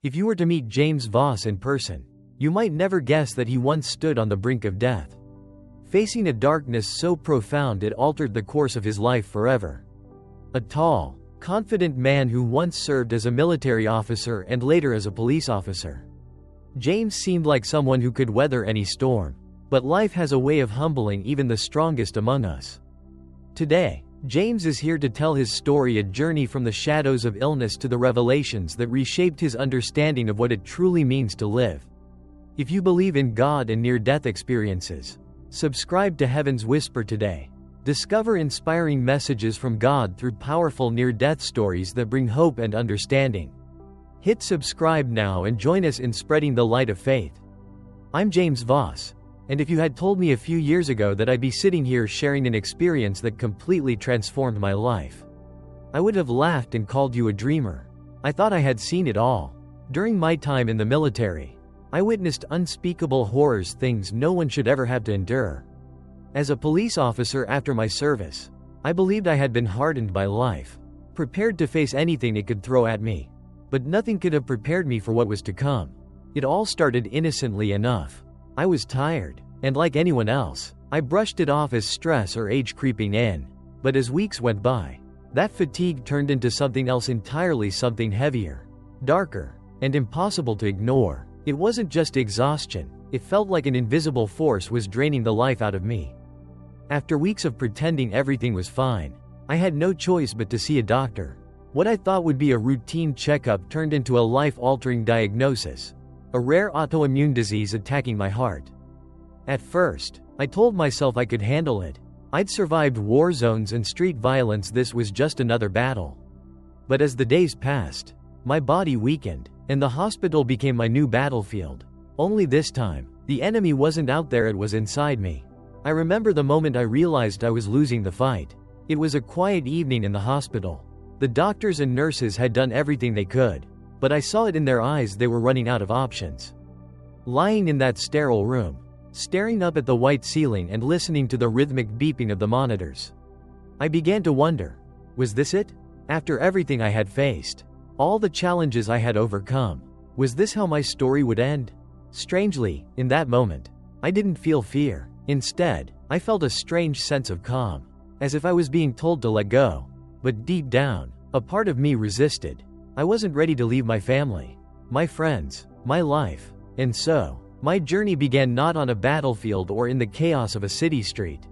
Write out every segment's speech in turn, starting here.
If you were to meet James Voss in person, you might never guess that he once stood on the brink of death, facing a darkness so profound it altered the course of his life forever. A tall, confident man who once served as a military officer and later as a police officer. James seemed like someone who could weather any storm, but life has a way of humbling even the strongest among us. Today, James is here to tell his story, a journey from the shadows of illness to the revelations that reshaped his understanding of what it truly means to live. If you believe in God and near-death experiences, subscribe to Heaven's Whisper today. Discover inspiring messages from God through powerful near-death stories that bring hope and understanding. Hit subscribe now and join us in spreading the light of faith. I'm James Voss, and if you had told me a few years ago that I'd be sitting here sharing an experience that completely transformed my life, I would have laughed and called you a dreamer. I thought I had seen it all. During my time in the military, I witnessed unspeakable horrors, things no one should ever have to endure. As a police officer after my service, I believed I had been hardened by life, prepared to face anything it could throw at me. But nothing could have prepared me for what was to come. It all started innocently enough. I was tired, and like anyone else, I brushed it off as stress or age creeping in. But as weeks went by, that fatigue turned into something else entirely, something heavier, darker, and impossible to ignore. It wasn't just exhaustion, it felt like an invisible force was draining the life out of me. After weeks of pretending everything was fine, I had no choice but to see a doctor. What I thought would be a routine checkup turned into a life-altering diagnosis, a rare autoimmune disease attacking my heart. At first, I told myself I could handle it. I'd survived war zones and street violence, this was just another battle. But as the days passed, my body weakened, and the hospital became my new battlefield. Only this time, the enemy wasn't out there, it was inside me. I remember the moment I realized I was losing the fight. It was a quiet evening in the hospital. The doctors and nurses had done everything they could, but I saw it in their eyes, they were running out of options. Lying in that sterile room, staring up at the white ceiling and listening to the rhythmic beeping of the monitors, I began to wonder, was this it? After everything I had faced, all the challenges I had overcome, was this how my story would end? Strangely, in that moment, I didn't feel fear. Instead, I felt a strange sense of calm, as if I was being told to let go. But deep down, a part of me resisted. I wasn't ready to leave my family, my friends, my life. And so, my journey began not on a battlefield or in the chaos of a city street,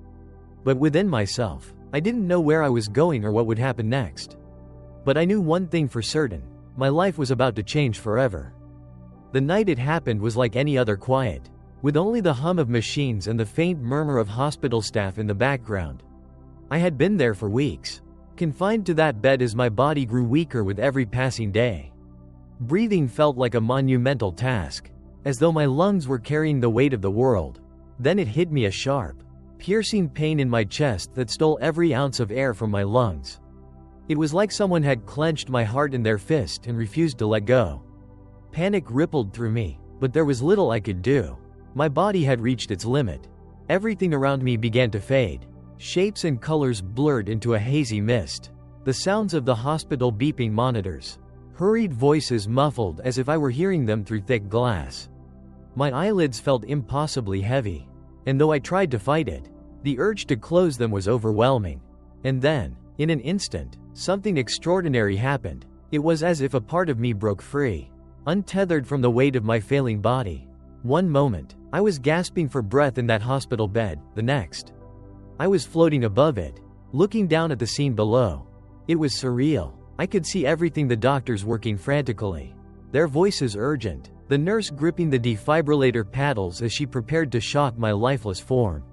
but within myself. I didn't know where I was going or what would happen next. But I knew one thing for certain: my life was about to change forever. The night it happened was like any other, quiet, with only the hum of machines and the faint murmur of hospital staff in the background. I had been there for weeks, confined to that bed as my body grew weaker with every passing day. Breathing felt like a monumental task, as though my lungs were carrying the weight of the world. Then it hit me, a sharp, piercing pain in my chest that stole every ounce of air from my lungs. It was like someone had clenched my heart in their fist and refused to let go. Panic rippled through me, but there was little I could do. My body had reached its limit. Everything around me began to fade. Shapes and colors blurred into a hazy mist. The sounds of the hospital beeping monitors, hurried voices muffled as if I were hearing them through thick glass. My eyelids felt impossibly heavy, and though I tried to fight it, the urge to close them was overwhelming. And then, in an instant, something extraordinary happened. It was as if a part of me broke free, untethered from the weight of my failing body. One moment, I was gasping for breath in that hospital bed. The next, I was floating above it, looking down at the scene below. It was surreal. I could see everything: the doctors working frantically, their voices urgent, the nurse gripping the defibrillator paddles as she prepared to shock my lifeless form.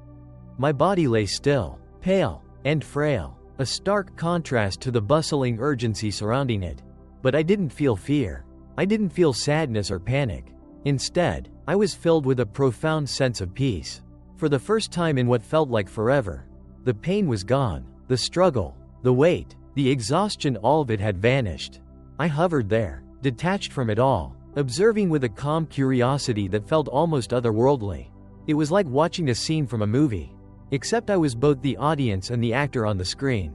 My body lay still, pale, and frail, a stark contrast to the bustling urgency surrounding it. But I didn't feel fear. I didn't feel sadness or panic. Instead, I was filled with a profound sense of peace. For the first time in what felt like forever, the pain was gone, the struggle, the weight, the exhaustion, all of it had vanished. I hovered there, detached from it all, observing with a calm curiosity that felt almost otherworldly. It was like watching a scene from a movie, except I was both the audience and the actor on the screen.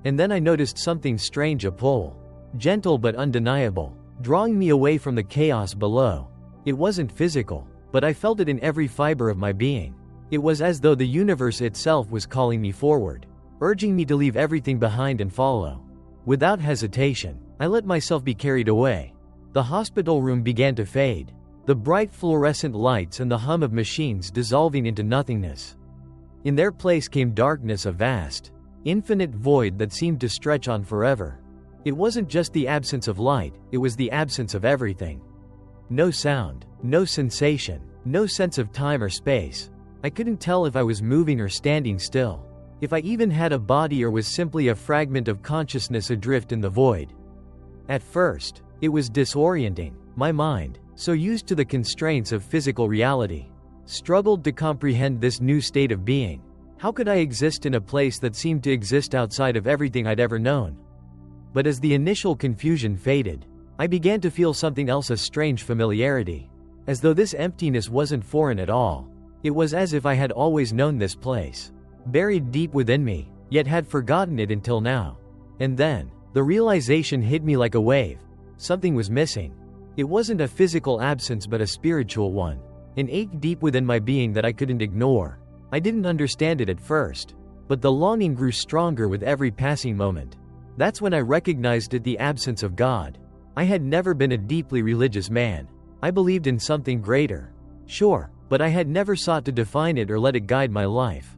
And then I noticed something strange, a pull, gentle but undeniable, drawing me away from the chaos below. It wasn't physical, but I felt it in every fiber of my being. It was as though the universe itself was calling me forward, urging me to leave everything behind and follow. Without hesitation, I let myself be carried away. The hospital room began to fade, the bright fluorescent lights and the hum of machines dissolving into nothingness. In their place came darkness, a vast, infinite void that seemed to stretch on forever. It wasn't just the absence of light, it was the absence of everything. No sound, no sensation, no sense of time or space. I couldn't tell if I was moving or standing still, if I even had a body or was simply a fragment of consciousness adrift in the void. At first, it was disorienting. My mind, so used to the constraints of physical reality, struggled to comprehend this new state of being. How could I exist in a place that seemed to exist outside of everything I'd ever known? But as the initial confusion faded, I began to feel something else, a strange familiarity. As though this emptiness wasn't foreign at all. It was as if I had always known this place, buried deep within me, yet had forgotten it until now. And then, the realization hit me like a wave. Something was missing. It wasn't a physical absence but a spiritual one, an ache deep within my being that I couldn't ignore. I didn't understand it at first, but the longing grew stronger with every passing moment. That's when I recognized it, the absence of God. I had never been a deeply religious man. I believed in something greater. Sure, but I had never sought to define it or let it guide my life.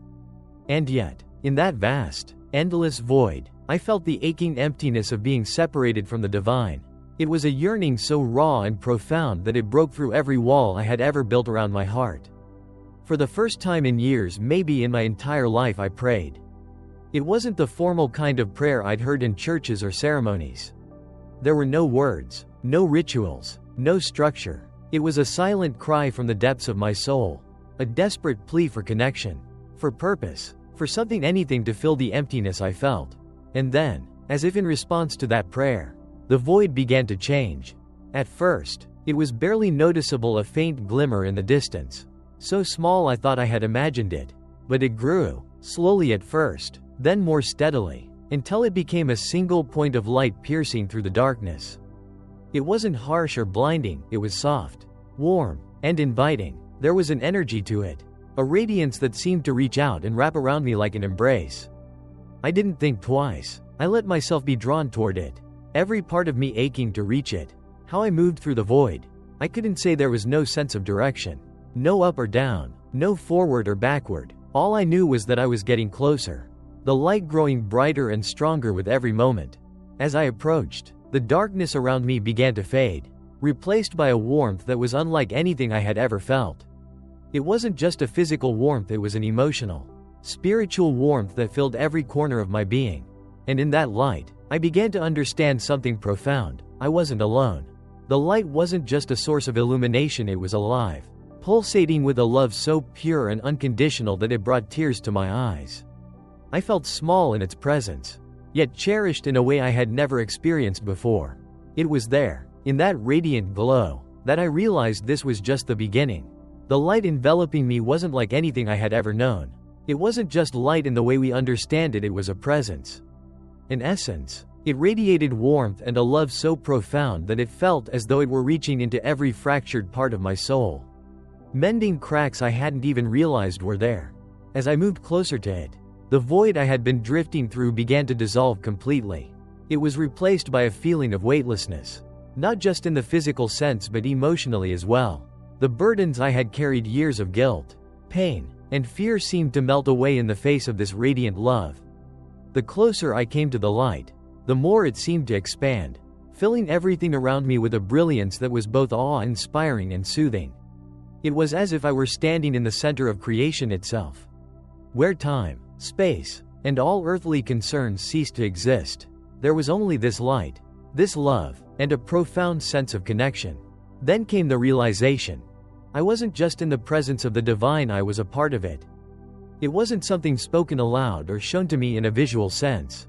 And yet, in that vast, endless void, I felt the aching emptiness of being separated from the divine. It was a yearning so raw and profound that it broke through every wall I had ever built around my heart. For the first time in years, maybe in my entire life, I prayed. It wasn't the formal kind of prayer I'd heard in churches or ceremonies. There were no words, no rituals, no structure. It was a silent cry from the depths of my soul, a desperate plea for connection, for purpose, for something, anything to fill the emptiness I felt. And then, as if in response to that prayer, the void began to change. At first, it was barely noticeable, a faint glimmer in the distance, so small I thought I had imagined it. But it grew, slowly at first, then more steadily, until it became a single point of light piercing through the darkness. It wasn't harsh or blinding, it was soft, warm, and inviting. There was an energy to it, a radiance that seemed to reach out and wrap around me like an embrace. I didn't think twice. I let myself be drawn toward it, every part of me aching to reach it. How I moved through the void, I couldn't say. There was no sense of direction, no up or down, no forward or backward. All I knew was that I was getting closer, the light growing brighter and stronger with every moment. As I approached, the darkness around me began to fade, replaced by a warmth that was unlike anything I had ever felt. It wasn't just a physical warmth, it was an emotional, spiritual warmth that filled every corner of my being. And in that light, I began to understand something profound. I wasn't alone. The light wasn't just a source of illumination, it was alive, pulsating with a love so pure and unconditional that it brought tears to my eyes. I felt small in its presence, yet cherished in a way I had never experienced before. It was there, in that radiant glow, that I realized this was just the beginning. The light enveloping me wasn't like anything I had ever known. It wasn't just light in the way we understand it, it was a presence, an essence. It radiated warmth and a love so profound that it felt as though it were reaching into every fractured part of my soul, mending cracks I hadn't even realized were there. As I moved closer to it, the void I had been drifting through began to dissolve completely. It was replaced by a feeling of weightlessness, not just in the physical sense but emotionally as well. The burdens I had carried, years of guilt, pain, and fear, seemed to melt away in the face of this radiant love. The closer I came to the light, the more it seemed to expand, filling everything around me with a brilliance that was both awe-inspiring and soothing. It was as if I were standing in the center of creation itself, where time, space, and all earthly concerns ceased to exist. There was only this light, this love, and a profound sense of connection. Then came the realization. I wasn't just in the presence of the divine, I was a part of it. It wasn't something spoken aloud or shown to me in a visual sense.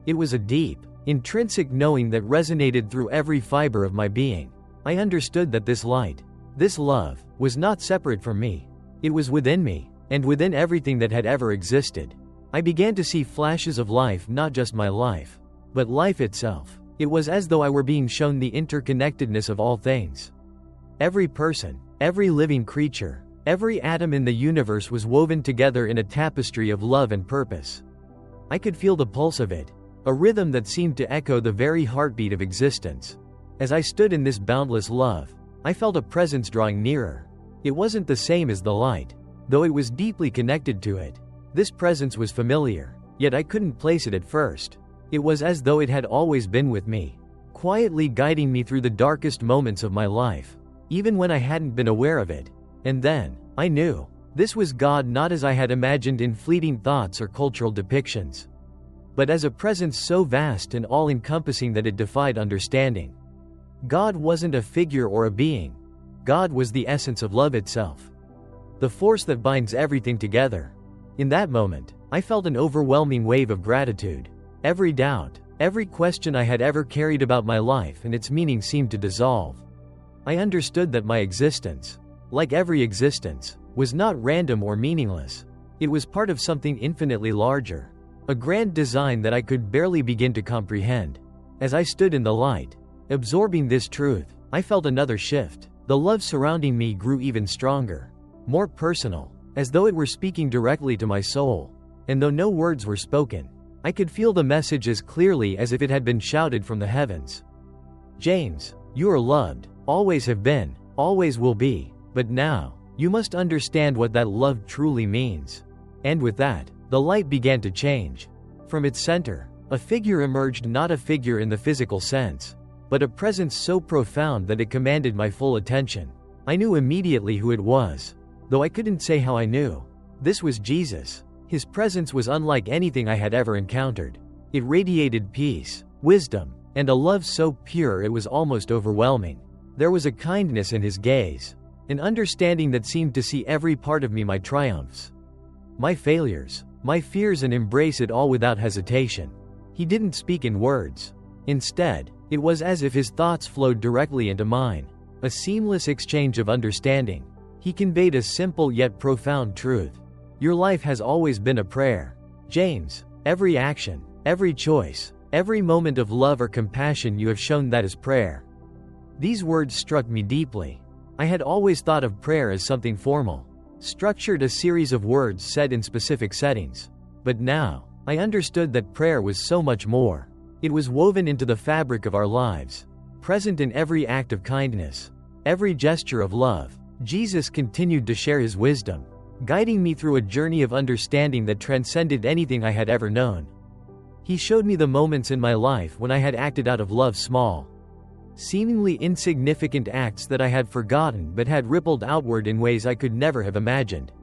It was a deep, intrinsic knowing that resonated through every fiber of my being. I understood that this light, this love, was not separate from me. It was within me, and within everything that had ever existed. I began to see flashes of life, not just my life, but life itself. It was as though I were being shown the interconnectedness of all things. Every person, every living creature, every atom in the universe was woven together in a tapestry of love and purpose. I could feel the pulse of it, a rhythm that seemed to echo the very heartbeat of existence. As I stood in this boundless love, I felt a presence drawing nearer. It wasn't the same as the light, though it was deeply connected to it. This presence was familiar, yet I couldn't place it at first. It was as though it had always been with me, quietly guiding me through the darkest moments of my life, even when I hadn't been aware of it. And then, I knew. This was God, not as I had imagined in fleeting thoughts or cultural depictions, but as a presence so vast and all-encompassing that it defied understanding. God wasn't a figure or a being. God was the essence of love itself, the force that binds everything together. In that moment, I felt an overwhelming wave of gratitude. Every doubt, every question I had ever carried about my life and its meaning seemed to dissolve. I understood that my existence, like every existence, was not random or meaningless. It was part of something infinitely larger, a grand design that I could barely begin to comprehend. As I stood in the light, absorbing this truth, I felt another shift. The love surrounding me grew even stronger, more personal, as though it were speaking directly to my soul. And though no words were spoken, I could feel the message as clearly as if it had been shouted from the heavens. James, you are loved, always have been, always will be, but now, you must understand what that love truly means. And with that, the light began to change. From its center, a figure emerged, not a figure in the physical sense, but a presence so profound that it commanded my full attention. I knew immediately who it was, though I couldn't say how I knew. This was Jesus. His presence was unlike anything I had ever encountered. It radiated peace, wisdom, and a love so pure it was almost overwhelming. There was a kindness in his gaze, an understanding that seemed to see every part of me, my triumphs, my failures, my fears, and embrace it all without hesitation. He didn't speak in words. Instead, it was as if his thoughts flowed directly into mine, a seamless exchange of understanding. He conveyed a simple yet profound truth. Your life has always been a prayer, James. Every action, every choice, every moment of love or compassion you have shown that is prayer. These words struck me deeply. I had always thought of prayer as something formal, structured, a series of words said in specific settings. But now, I understood that prayer was so much more. It was woven into the fabric of our lives, present in every act of kindness, every gesture of love. Jesus continued to share his wisdom, guiding me through a journey of understanding that transcended anything I had ever known. He showed me the moments in my life when I had acted out of love, small, seemingly insignificant acts that I had forgotten but had rippled outward in ways I could never have imagined.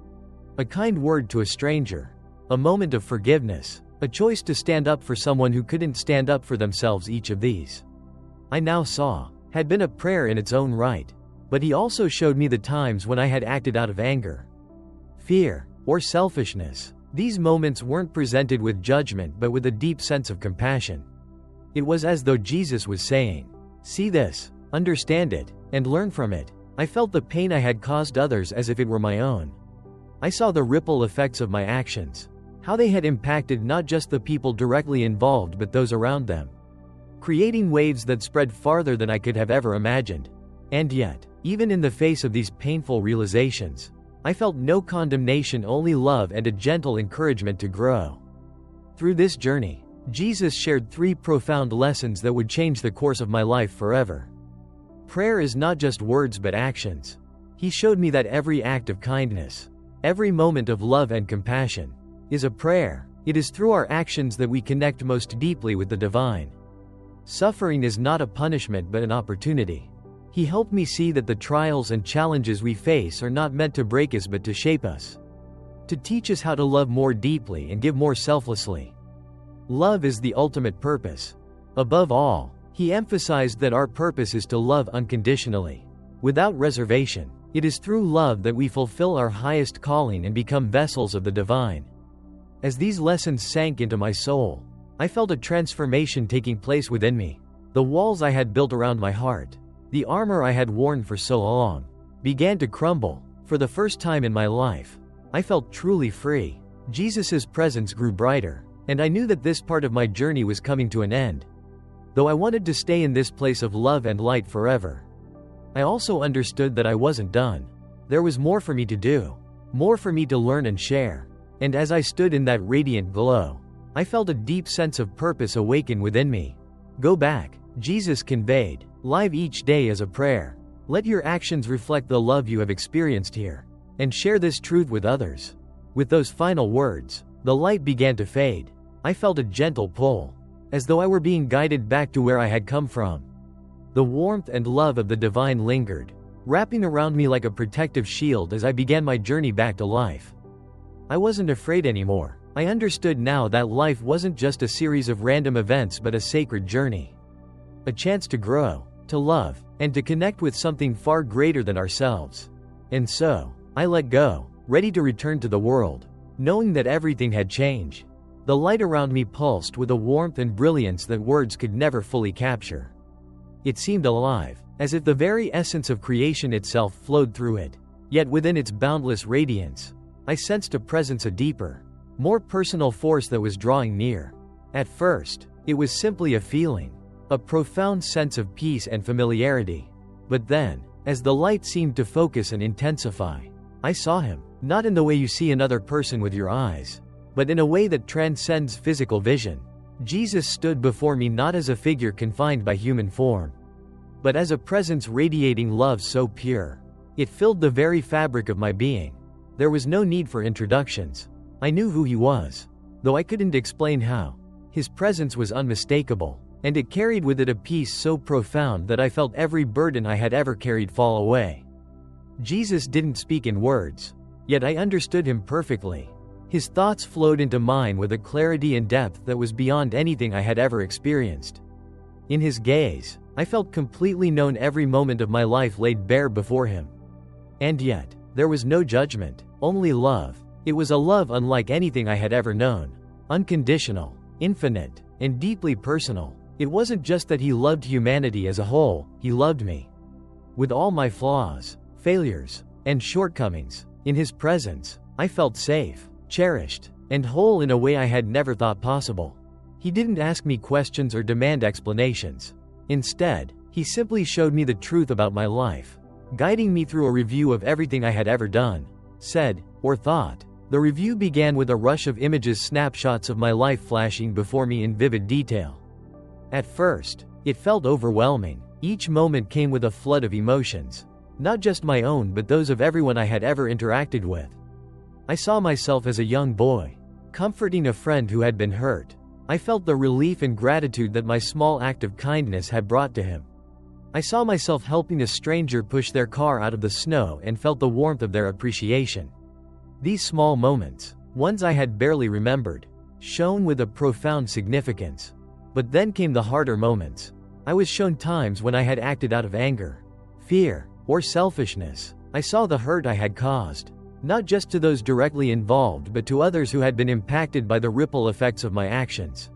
A kind word to a stranger, a moment of forgiveness, a choice to stand up for someone who couldn't stand up for themselves. Each of these, I now saw, had been a prayer in its own right. But he also showed me the times when I had acted out of anger, fear, or selfishness. These moments weren't presented with judgment but with a deep sense of compassion. It was as though Jesus was saying, "See this, understand it, and learn from it." I felt the pain I had caused others as if it were my own. I saw the ripple effects of my actions, how they had impacted not just the people directly involved but those around them, creating waves that spread farther than I could have ever imagined. And yet, even in the face of these painful realizations, I felt no condemnation, only love and a gentle encouragement to grow. Through this journey, Jesus shared 3 profound lessons that would change the course of my life forever. Prayer is not just words but actions. He showed me that every act of kindness, every moment of love and compassion, is a prayer. It is through our actions that we connect most deeply with the divine. Suffering is not a punishment but an opportunity. He helped me see that the trials and challenges we face are not meant to break us but to shape us, to teach us how to love more deeply and give more selflessly. Love is the ultimate purpose. Above all, he emphasized that our purpose is to love unconditionally, without reservation. It is through love that we fulfill our highest calling and become vessels of the divine. As these lessons sank into my soul, I felt a transformation taking place within me. The walls I had built around my heart, the armor I had worn for so long, began to crumble. For the first time in my life, I felt truly free. Jesus' presence grew brighter, and I knew that this part of my journey was coming to an end. though I wanted to stay in this place of love and light forever. I also understood that I wasn't done. There was more for me to do, more for me to learn and share. And as I stood in that radiant glow, I felt a deep sense of purpose awaken within me. Go back, Jesus conveyed, live each day as a prayer. Let your actions reflect the love you have experienced here, and share this truth with others. With those final words, the light began to fade. I felt a gentle pull, as though I were being guided back to where I had come from. The warmth and love of the divine lingered, wrapping around me like a protective shield as I began my journey back to life. I wasn't afraid anymore. I understood now that life wasn't just a series of random events but a sacred journey. A chance to grow, to love, and to connect with something far greater than ourselves. And so, I let go, ready to return to the world, knowing that everything had changed. The light around me pulsed with a warmth and brilliance that words could never fully capture. It seemed alive, as if the very essence of creation itself flowed through it. Yet within its boundless radiance, I sensed a presence, a deeper, more personal force that was drawing near. At first, it was simply a feeling, a profound sense of peace and familiarity. But then, as the light seemed to focus and intensify, I saw him, not in the way you see another person with your eyes, but in a way that transcends physical vision. Jesus stood before me not as a figure confined by human form, but as a presence radiating love so pure. It filled the very fabric of my being. There was no need for introductions. I knew who he was, though I couldn't explain how. His presence was unmistakable, and it carried with it a peace so profound that I felt every burden I had ever carried fall away. Jesus didn't speak in words, yet I understood him perfectly. His thoughts flowed into mine with a clarity and depth that was beyond anything I had ever experienced. In his gaze, I felt completely known, every moment of my life laid bare before him. And yet, there was no judgment, only love. It was a love unlike anything I had ever known. Unconditional, infinite, and deeply personal. It wasn't just that he loved humanity as a whole, he loved me. With all my flaws, failures, and shortcomings, in his presence, I felt safe, cherished, and whole in a way I had never thought possible. He didn't ask me questions or demand explanations. Instead, he simply showed me the truth about my life, guiding me through a review of everything I had ever done, said, or thought. The review began with a rush of images, snapshots of my life flashing before me in vivid detail. At first, it felt overwhelming. Each moment came with a flood of emotions, not just my own but those of everyone I had ever interacted with. I saw myself as a young boy, comforting a friend who had been hurt. I felt the relief and gratitude that my small act of kindness had brought to him. I saw myself helping a stranger push their car out of the snow and felt the warmth of their appreciation. These small moments, ones I had barely remembered, shone with a profound significance. But then came the harder moments. I was shown times when I had acted out of anger, fear, or selfishness. I saw the hurt I had caused, not just to those directly involved but to others who had been impacted by the ripple effects of my actions.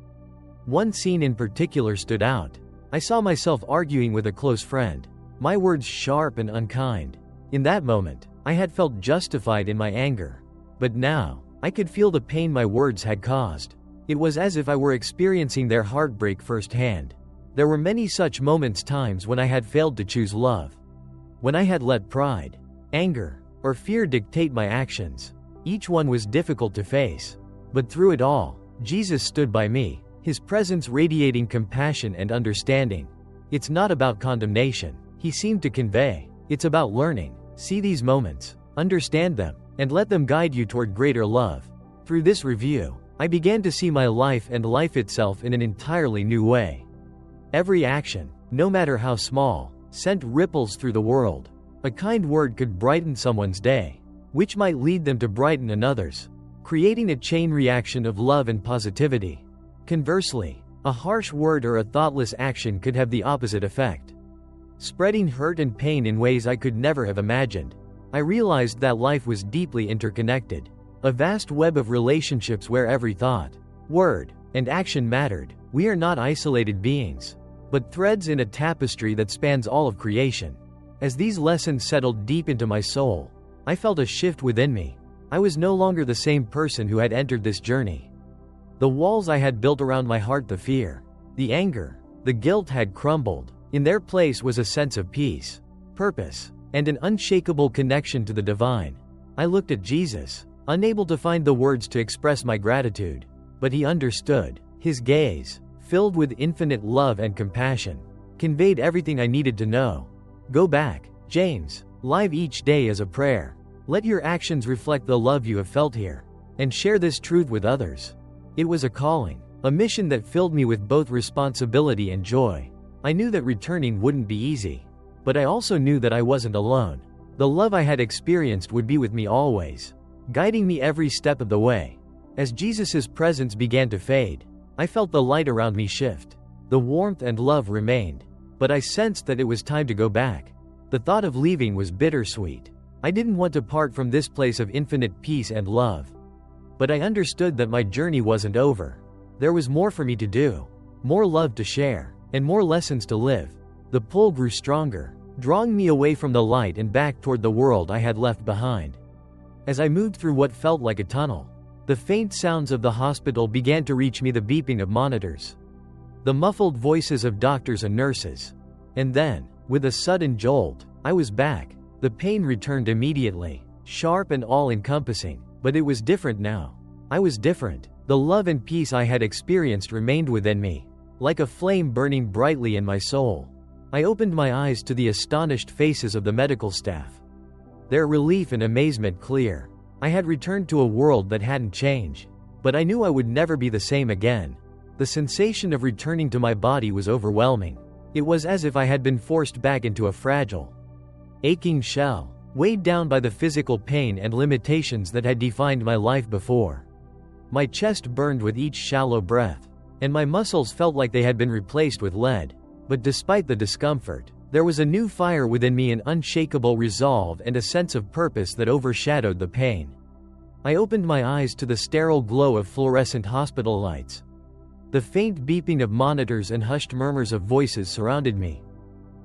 One scene in particular stood out. I saw myself arguing with a close friend, my words sharp and unkind. In that moment, I had felt justified in my anger. But now, I could feel the pain my words had caused. It was as if I were experiencing their heartbreak firsthand. There were many such moments, times when I had failed to choose love, when I had let pride, anger, or fear dictate my actions. Each one was difficult to face. But through it all, Jesus stood by me, his presence radiating compassion and understanding. It's not about condemnation, he seemed to convey. It's about learning. See these moments, understand them, and let them guide you toward greater love. Through this review, I began to see my life and life itself in an entirely new way. Every action, no matter how small, sent ripples through the world. A kind word could brighten someone's day, which might lead them to brighten another's, creating a chain reaction of love and positivity. Conversely, a harsh word or a thoughtless action could have the opposite effect, spreading hurt and pain in ways I could never have imagined. I realized that life was deeply interconnected, a vast web of relationships where every thought, word, and action mattered. We are not isolated beings, but threads in a tapestry that spans all of creation. As these lessons settled deep into my soul, I felt a shift within me. I was no longer the same person who had entered this journey. The walls I had built around my heart, the fear, the anger, The guilt had crumbled. In their place was a sense of peace, purpose, and an unshakable connection to the divine. I looked at Jesus, unable to find the words to express my gratitude. But he understood. His gaze, filled with infinite love and compassion, conveyed everything I needed to know. Go back, James. Live each day as a prayer. Let your actions reflect the love you have felt here, and share this truth with others. It was a calling, a mission that filled me with both responsibility and joy. I knew that returning wouldn't be easy, but I also knew that I wasn't alone. The love I had experienced would be with me always, guiding me every step of the way. As Jesus' presence began to fade, I felt the light around me shift. The warmth and love remained, but I sensed that it was time to go back. The thought of leaving was bittersweet. I didn't want to part from this place of infinite peace and love. But I understood that my journey wasn't over. There was more for me to do, more love to share, and more lessons to live. The pull grew stronger, drawing me away from the light and back toward the world I had left behind. As I moved through what felt like a tunnel, the faint sounds of the hospital began to reach me, the beeping of monitors, the muffled voices of doctors and nurses. And then, with a sudden jolt, I was back. The pain returned immediately, sharp and all-encompassing, but it was different now. I was different. The love and peace I had experienced remained within me, like a flame burning brightly in my soul. I opened my eyes to the astonished faces of the medical staff, their relief and amazement clear. I had returned to a world that hadn't changed, but I knew I would never be the same again. The sensation of returning to my body was overwhelming. It was as if I had been forced back into a fragile, aching shell, weighed down by the physical pain and limitations that had defined my life before. My chest burned with each shallow breath, and my muscles felt like they had been replaced with lead. But despite the discomfort, there was a new fire within me, an unshakable resolve and a sense of purpose that overshadowed the pain. I opened my eyes to the sterile glow of fluorescent hospital lights. The faint beeping of monitors and hushed murmurs of voices surrounded me.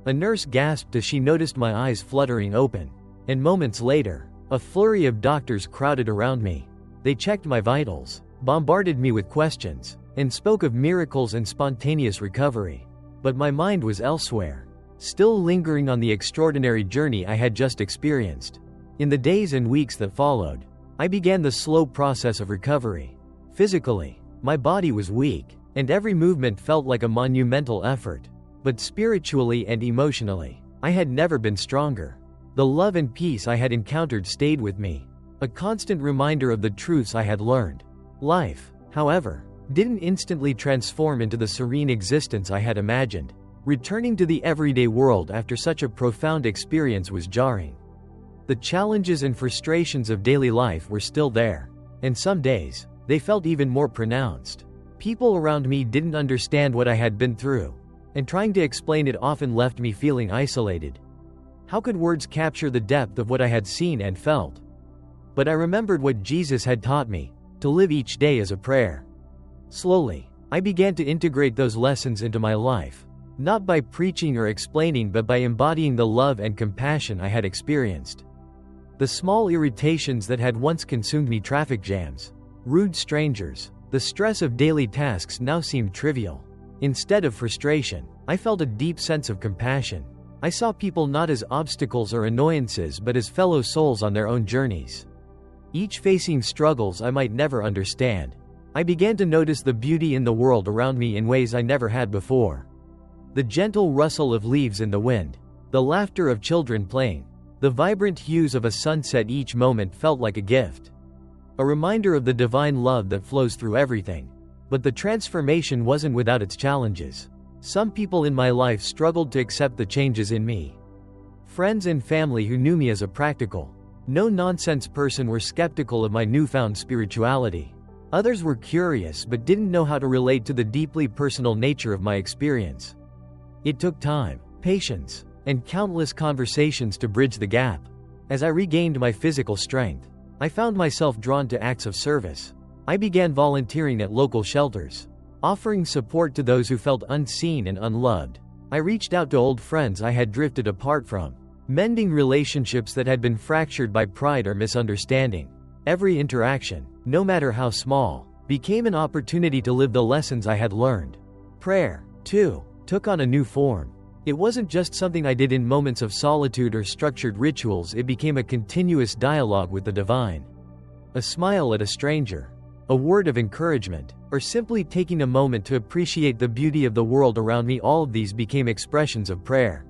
A nurse gasped as she noticed my eyes fluttering open, and moments later, a flurry of doctors crowded around me. They checked my vitals, bombarded me with questions, and spoke of miracles and spontaneous recovery. But my mind was elsewhere, still lingering on the extraordinary journey I had just experienced. In the days and weeks that followed, I began the slow process of recovery. Physically, my body was weak, and every movement felt like a monumental effort. But spiritually and emotionally, I had never been stronger. The love and peace I had encountered stayed with me, a constant reminder of the truths I had learned. Life, however, didn't instantly transform into the serene existence I had imagined. Returning to the everyday world after such a profound experience was jarring. The challenges and frustrations of daily life were still there, and some days, they felt even more pronounced. People around me didn't understand what I had been through, and trying to explain it often left me feeling isolated. How could words capture the depth of what I had seen and felt? But I remembered what Jesus had taught me, to live each day as a prayer. Slowly, I began to integrate those lessons into my life, not by preaching or explaining but by embodying the love and compassion I had experienced. The small irritations that had once consumed me, traffic jams, rude strangers, the stress of daily tasks, now seemed trivial. Instead of frustration, I felt a deep sense of compassion. I saw people not as obstacles or annoyances but as fellow souls on their own journeys, each facing struggles I might never understand. I began to notice the beauty in the world around me in ways I never had before. The gentle rustle of leaves in the wind, the laughter of children playing, the vibrant hues of a sunset, each moment felt like a gift, a reminder of the divine love that flows through everything. But the transformation wasn't without its challenges. Some people in my life struggled to accept the changes in me. Friends and family who knew me as a practical, no-nonsense person were skeptical of my newfound spirituality. Others were curious but didn't know how to relate to the deeply personal nature of my experience. It took time, patience, and countless conversations to bridge the gap. As I regained my physical strength, I found myself drawn to acts of service. I began volunteering at local shelters, offering support to those who felt unseen and unloved. I reached out to old friends I had drifted apart from, mending relationships that had been fractured by pride or misunderstanding. Every interaction, no matter how small, became an opportunity to live the lessons I had learned. Prayer, too, took on a new form. It wasn't just something I did in moments of solitude or structured rituals, it became a continuous dialogue with the divine. A smile at a stranger, a word of encouragement, or simply taking a moment to appreciate the beauty of the world around me, all of these became expressions of prayer.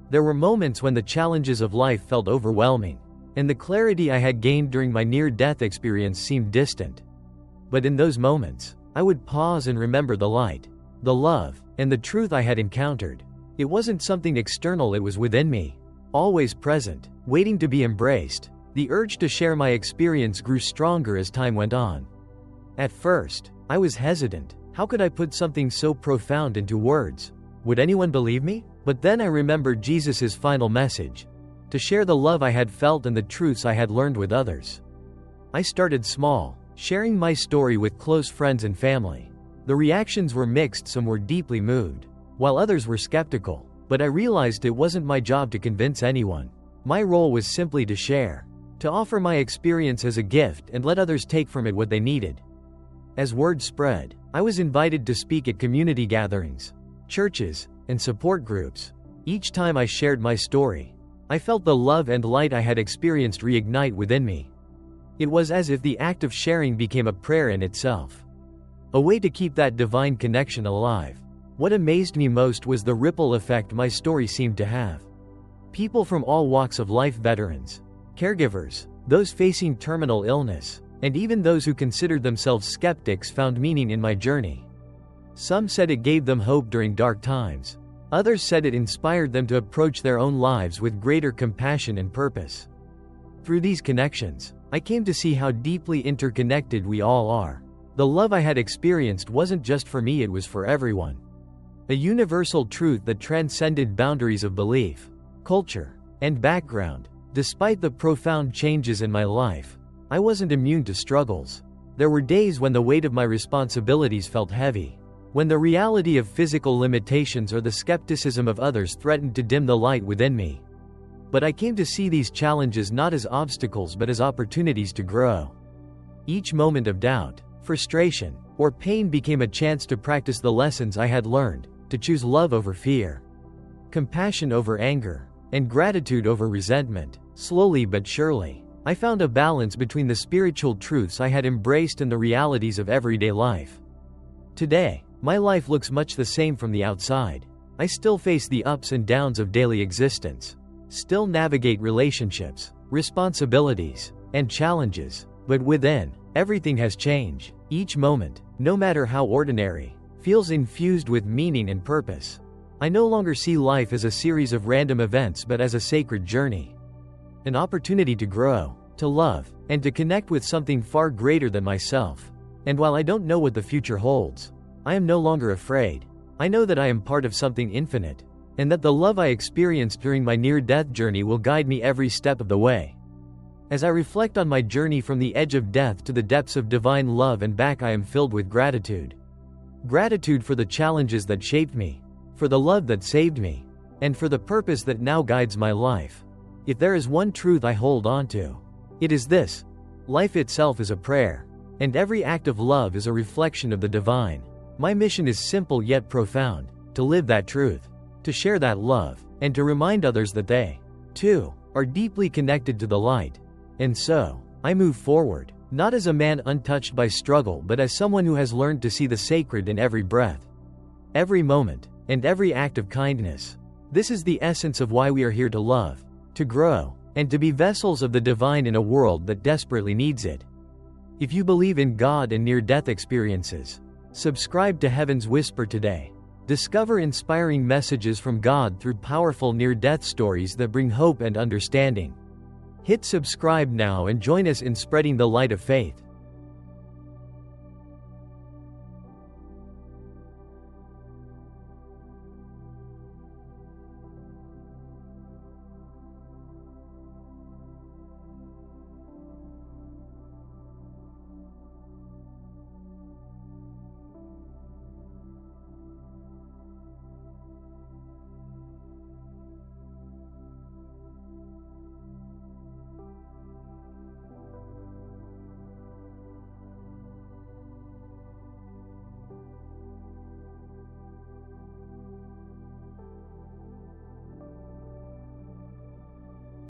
There were moments when the challenges of life felt overwhelming, and the clarity I had gained during my near-death experience seemed distant. But in those moments, I would pause and remember the light, the love, and the truth I had encountered. It wasn't something external, it was within me, always present, waiting to be embraced. The urge to share my experience grew stronger as time went on. At first, I was hesitant. How could I put something so profound into words? Would anyone believe me? But then I remembered Jesus' final message: to share the love I had felt and the truths I had learned with others. I started small, sharing my story with close friends and family. The reactions were mixed, some were deeply moved, while others were skeptical. But I realized it wasn't my job to convince anyone. My role was simply to share, to offer my experience as a gift and let others take from it what they needed. As word spread, I was invited to speak at community gatherings, churches, and support groups. Each time I shared my story, I felt the love and light I had experienced reignite within me. It was as if the act of sharing became a prayer in itself, a way to keep that divine connection alive. What amazed me most was the ripple effect my story seemed to have. People from all walks of life, veterans, caregivers, those facing terminal illness, and even those who considered themselves skeptics, found meaning in my journey. Some said it gave them hope during dark times. Others said it inspired them to approach their own lives with greater compassion and purpose. Through these connections, I came to see how deeply interconnected we all are. The love I had experienced wasn't just for me, it was for everyone. A universal truth that transcended boundaries of belief, culture, and background. Despite the profound changes in my life, I wasn't immune to struggles. There were days when the weight of my responsibilities felt heavy, when the reality of physical limitations or the skepticism of others threatened to dim the light within me. But I came to see these challenges not as obstacles but as opportunities to grow. Each moment of doubt, frustration, or pain became a chance to practice the lessons I had learned, to choose love over fear, compassion over anger, and gratitude over resentment. Slowly but surely, I found a balance between the spiritual truths I had embraced and the realities of everyday life. Today, my life looks much the same from the outside. I still face the ups and downs of daily existence, still navigate relationships, responsibilities, and challenges, but within, everything has changed. Each moment, no matter how ordinary, feels infused with meaning and purpose. I no longer see life as a series of random events but as a sacred journey. An opportunity to grow, to love, and to connect with something far greater than myself. And while I don't know what the future holds, I am no longer afraid. I know that I am part of something infinite, and that the love I experienced during my near-death journey will guide me every step of the way. As I reflect on my journey from the edge of death to the depths of divine love and back, I am filled with gratitude. Gratitude for the challenges that shaped me, for the love that saved me, and for the purpose that now guides my life. If there is one truth I hold on to, it is this: life itself is a prayer, and every act of love is a reflection of the divine. My mission is simple yet profound: to live that truth, to share that love, and to remind others that they, too, are deeply connected to the light. And so, I move forward, not as a man untouched by struggle but as someone who has learned to see the sacred in every breath, every moment, and every act of kindness. This is the essence of why we are here: to love, to grow, and to be vessels of the divine in a world that desperately needs it. If you believe in God and near-death experiences, subscribe to Heaven's Whisper today. Discover inspiring messages from God through powerful near-death stories that bring hope and understanding. Hit subscribe now and join us in spreading the light of faith.